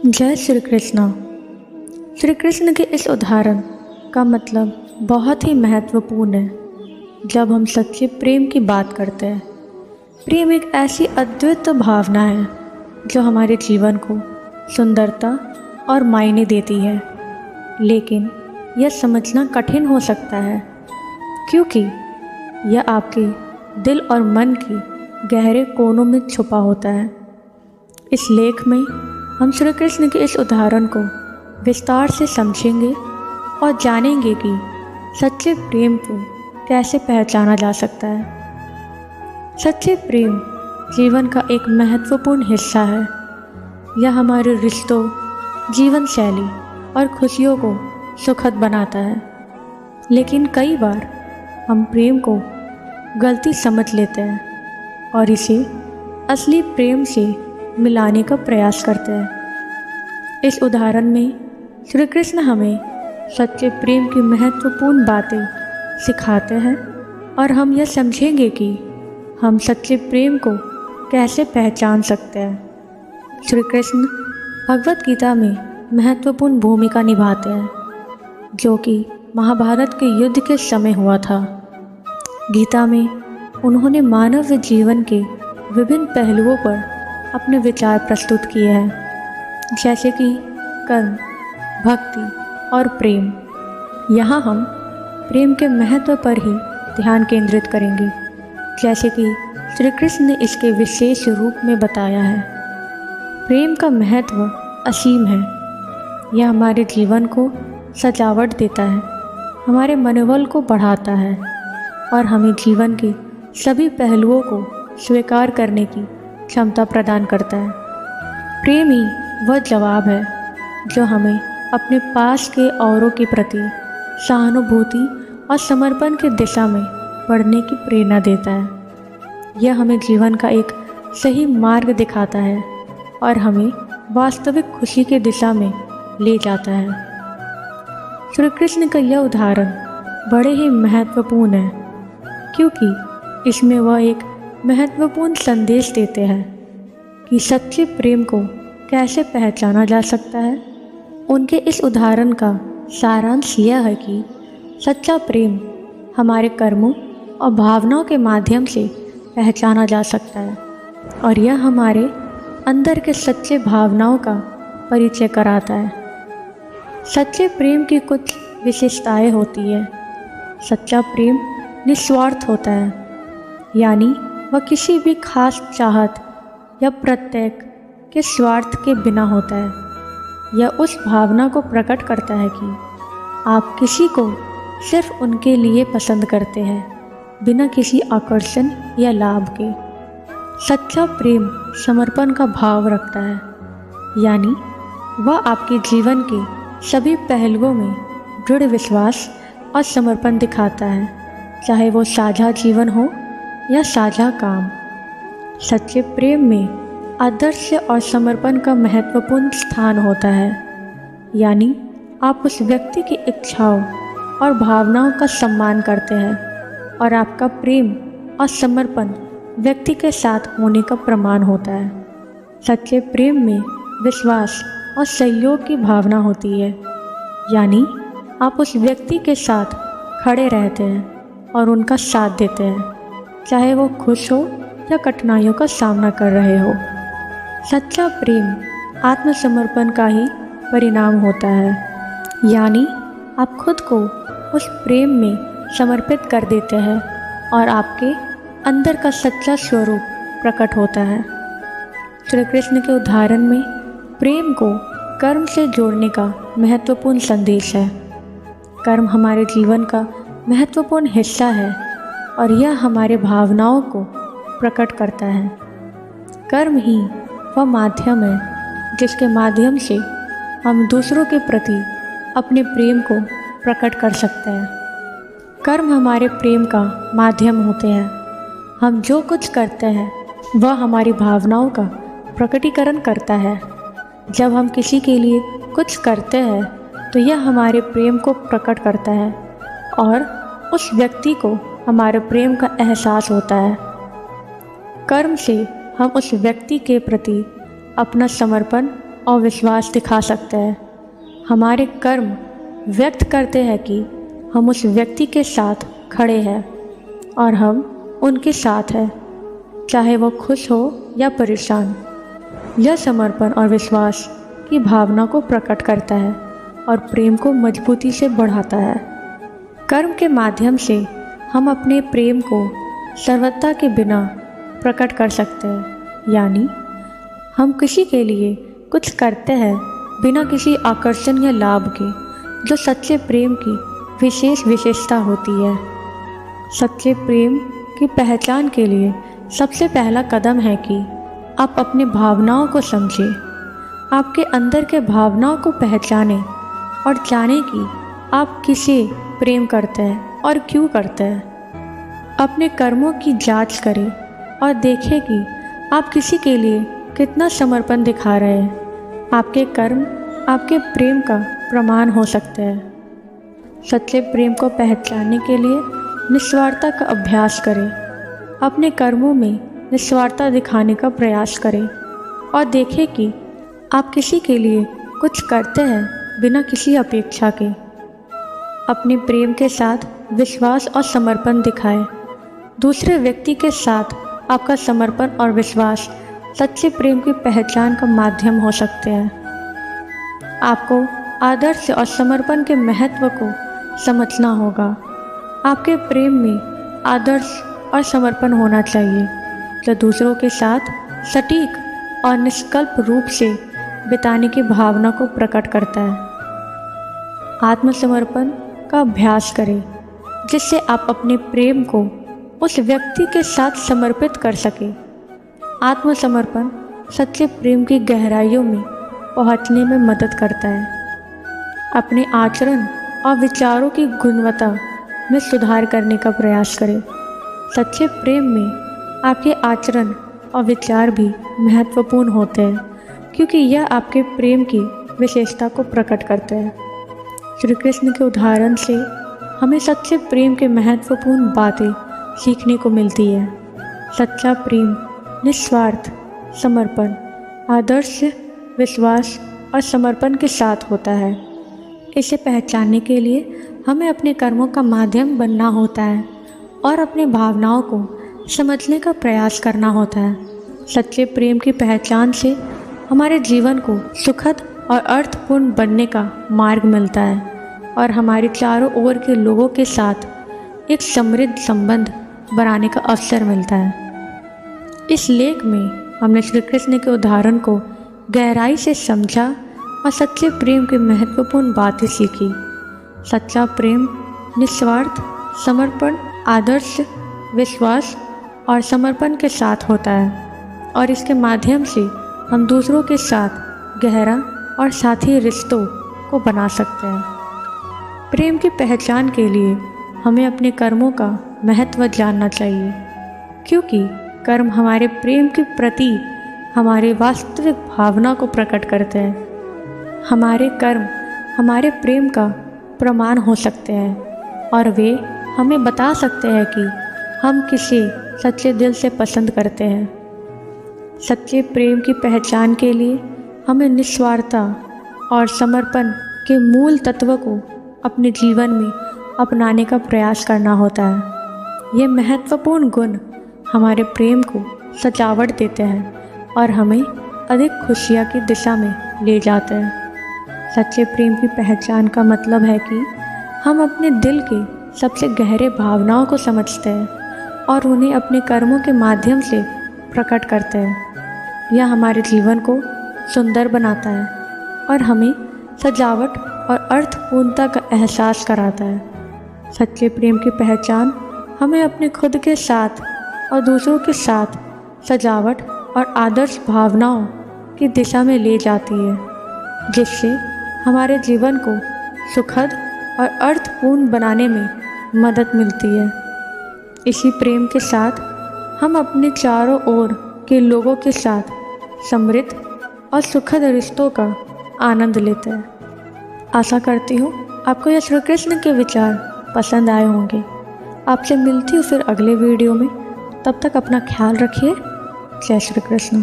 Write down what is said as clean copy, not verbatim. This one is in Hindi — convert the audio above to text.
जय श्री कृष्ण। श्री कृष्ण के इस उदाहरण का मतलब बहुत ही महत्वपूर्ण है। जब हम सच्चे प्रेम की बात करते हैं, प्रेम एक ऐसी अद्भुत भावना है जो हमारे जीवन को सुंदरता और मायने देती है। लेकिन यह समझना कठिन हो सकता है क्योंकि यह आपके दिल और मन की गहरे कोनों में छुपा होता है। इस लेख में हम श्री कृष्ण के इस उदाहरण को विस्तार से समझेंगे और जानेंगे कि सच्चे प्रेम को कैसे पहचाना जा सकता है। सच्चे प्रेम जीवन का एक महत्वपूर्ण हिस्सा है। यह हमारे रिश्तों, जीवन शैली और खुशियों को सुखद बनाता है। लेकिन कई बार हम प्रेम को गलती समझ लेते हैं और इसे असली प्रेम से मिलाने का प्रयास करते हैं। इस उदाहरण में श्री कृष्ण हमें सच्चे प्रेम की महत्वपूर्ण बातें सिखाते हैं और हम यह समझेंगे कि हम सच्चे प्रेम को कैसे पहचान सकते हैं। श्री कृष्ण भगवत गीता में महत्वपूर्ण भूमिका निभाते हैं, जो कि महाभारत के युद्ध के समय हुआ था। गीता में उन्होंने मानव जीवन के विभिन्न पहलुओं पर अपने विचार प्रस्तुत किए हैं, जैसे कि कर्म, भक्ति और प्रेम। यहाँ हम प्रेम के महत्व पर ही ध्यान केंद्रित करेंगे, जैसे कि श्री कृष्ण ने इसके विशेष रूप में बताया है। प्रेम का महत्व असीम है। यह हमारे जीवन को सजावट देता है, हमारे मनोबल को बढ़ाता है और हमें जीवन के सभी पहलुओं को स्वीकार करने की क्षमता प्रदान करता है। प्रेम ही वह जवाब है जो हमें अपने पास के औरों के प्रति सहानुभूति और समर्पण की दिशा में बढ़ने की प्रेरणा देता है। यह हमें जीवन का एक सही मार्ग दिखाता है और हमें वास्तविक खुशी की दिशा में ले जाता है। श्री कृष्ण का यह उदाहरण बड़े ही महत्वपूर्ण है क्योंकि इसमें वह एक महत्वपूर्ण संदेश देते हैं कि सच्चे प्रेम को कैसे पहचाना जा सकता है। उनके इस उदाहरण का सारांश यह है कि सच्चा प्रेम हमारे कर्मों और भावनाओं के माध्यम से पहचाना जा सकता है और यह हमारे अंदर के सच्चे भावनाओं का परिचय कराता है। सच्चे प्रेम की कुछ विशेषताएं होती है। सच्चा प्रेम निस्वार्थ होता है, यानी वह किसी भी खास चाहत या प्रत्येक के स्वार्थ के बिना होता है। यह उस भावना को प्रकट करता है कि आप किसी को सिर्फ उनके लिए पसंद करते हैं, बिना किसी आकर्षण या लाभ के। सच्चा प्रेम समर्पण का भाव रखता है, यानी वह आपके जीवन के सभी पहलुओं में दृढ़ विश्वास और समर्पण दिखाता है, चाहे वो साझा जीवन हो या साझा काम। सच्चे प्रेम में आदर्श और समर्पण का महत्वपूर्ण स्थान होता है, यानी आप उस व्यक्ति की इच्छाओं और भावनाओं का सम्मान करते हैं और आपका प्रेम और समर्पण व्यक्ति के साथ होने का प्रमाण होता है। सच्चे प्रेम में विश्वास और सहयोग की भावना होती है, यानी आप उस व्यक्ति के साथ खड़े रहते हैं और उनका साथ देते हैं, चाहे वो खुश हो या कठिनाइयों का सामना कर रहे हो। सच्चा प्रेम आत्मसमर्पण का ही परिणाम होता है, यानी आप खुद को उस प्रेम में समर्पित कर देते हैं और आपके अंदर का सच्चा स्वरूप प्रकट होता है। श्री कृष्ण के उदाहरण में प्रेम को कर्म से जोड़ने का महत्वपूर्ण संदेश है। कर्म हमारे जीवन का महत्वपूर्ण हिस्सा है और यह हमारे भावनाओं को प्रकट करता है। कर्म ही वह माध्यम है जिसके माध्यम से हम दूसरों के प्रति अपने प्रेम को प्रकट कर सकते हैं। कर्म हमारे प्रेम का माध्यम होते हैं। हम जो कुछ करते हैं वह हमारी भावनाओं का प्रकटीकरण करता है। जब हम किसी के लिए कुछ करते हैं तो यह हमारे प्रेम को प्रकट करता है और उस व्यक्ति को हमारे प्रेम का एहसास होता है। कर्म से हम उस व्यक्ति के प्रति अपना समर्पण और विश्वास दिखा सकता है। हमारे कर्म व्यक्त करते हैं कि हम उस व्यक्ति के साथ खड़े हैं और हम उनके साथ हैं, चाहे वो खुश हो या परेशान। यह समर्पण और विश्वास की भावना को प्रकट करता है और प्रेम को मजबूती से बढ़ाता है। कर्म के माध्यम से हम अपने प्रेम को सर्वथा के बिना प्रकट कर सकते हैं, यानी हम किसी के लिए कुछ करते हैं बिना किसी आकर्षण या लाभ के, जो सच्चे प्रेम की विशेष विशेषता होती है। सच्चे प्रेम की पहचान के लिए सबसे पहला कदम है कि आप अपनी भावनाओं को समझें, आपके अंदर के भावनाओं को पहचानें और जानें कि आप किसे प्रेम करते हैं और क्यों करते हैं। अपने कर्मों की जांच करें और देखें कि आप किसी के लिए कितना समर्पण दिखा रहे हैं। आपके कर्म आपके प्रेम का प्रमाण हो सकते हैं। सच्चे प्रेम को पहचानने के लिए निस्वार्थता का अभ्यास करें। अपने कर्मों में निस्वार्थता दिखाने का प्रयास करें और देखें कि आप किसी के लिए कुछ करते हैं बिना किसी अपेक्षा के। अपने प्रेम के साथ विश्वास और समर्पण दिखाएं। दूसरे व्यक्ति के साथ आपका समर्पण और विश्वास सच्चे प्रेम की पहचान का माध्यम हो सकते हैं। आपको आदर्श और समर्पण के महत्व को समझना होगा। आपके प्रेम में आदर्श और समर्पण होना चाहिए, जो दूसरों के साथ सटीक और निष्कल्प रूप से बिताने की भावना को प्रकट करता है। आत्मसमर्पण का अभ्यास करें, जिससे आप अपने प्रेम को उस व्यक्ति के साथ समर्पित कर सकें। आत्मसमर्पण सच्चे प्रेम की गहराइयों में पहुंचने में मदद करता है। अपने आचरण और विचारों की गुणवत्ता में सुधार करने का प्रयास करें। सच्चे प्रेम में आपके आचरण और विचार भी महत्वपूर्ण होते हैं, क्योंकि यह आपके प्रेम की विशेषता को प्रकट करते हैं। श्री कृष्ण के उदाहरण से हमें सच्चे प्रेम के महत्वपूर्ण बातें सीखने को मिलती है। सच्चा प्रेम निस्वार्थ, समर्पण, आदर्श, विश्वास और समर्पण के साथ होता है। इसे पहचानने के लिए हमें अपने कर्मों का माध्यम बनना होता है और अपनी भावनाओं को समझने का प्रयास करना होता है। सच्चे प्रेम की पहचान से हमारे जीवन को सुखद और अर्थपूर्ण बनने का मार्ग मिलता है और हमारे चारों ओर के लोगों के साथ एक समृद्ध संबंध बनाने का अवसर मिलता है। इस लेख में हमने श्री कृष्ण के उदाहरण को गहराई से समझा और सच्चे प्रेम की महत्वपूर्ण बातें सीखी। सच्चा प्रेम निस्वार्थ, समर्पण, आदर्श, विश्वास और समर्पण के साथ होता है और इसके माध्यम से हम दूसरों के साथ गहरा और साथी रिश्तों को बना सकते हैं। प्रेम की पहचान के लिए हमें अपने कर्मों का महत्व जानना चाहिए, क्योंकि कर्म हमारे प्रेम के प्रति हमारे वास्तविक भावना को प्रकट करते हैं। हमारे कर्म हमारे प्रेम का प्रमाण हो सकते हैं और वे हमें बता सकते हैं कि हम किसे सच्चे दिल से पसंद करते हैं। सच्चे प्रेम की पहचान के लिए हमें निस्वार्थता और समर्पण के मूल तत्व को अपने जीवन में अपनाने का प्रयास करना होता है। ये महत्वपूर्ण गुण हमारे प्रेम को सजावट देते हैं और हमें अधिक खुशियाँ की दिशा में ले जाते हैं। सच्चे प्रेम की पहचान का मतलब है कि हम अपने दिल के सबसे गहरे भावनाओं को समझते हैं और उन्हें अपने कर्मों के माध्यम से प्रकट करते हैं। यह हमारे जीवन को सुंदर बनाता है और हमें सजावट और अर्थपूर्णता का एहसास कराता है। सच्चे प्रेम की पहचान हमें अपने खुद के साथ और दूसरों के साथ सजावट और आदर्श भावनाओं की दिशा में ले जाती है, जिससे हमारे जीवन को सुखद और अर्थपूर्ण बनाने में मदद मिलती है। इसी प्रेम के साथ हम अपने चारों ओर के लोगों के साथ समृद्ध और सुखद रिश्तों का आनंद लेते हैं। आशा करती हूँ आपको यह श्री कृष्ण के विचार पसंद आए होंगे। आपसे मिलती हूँ फिर अगले वीडियो में। तब तक अपना ख्याल रखिए। जय श्री कृष्ण।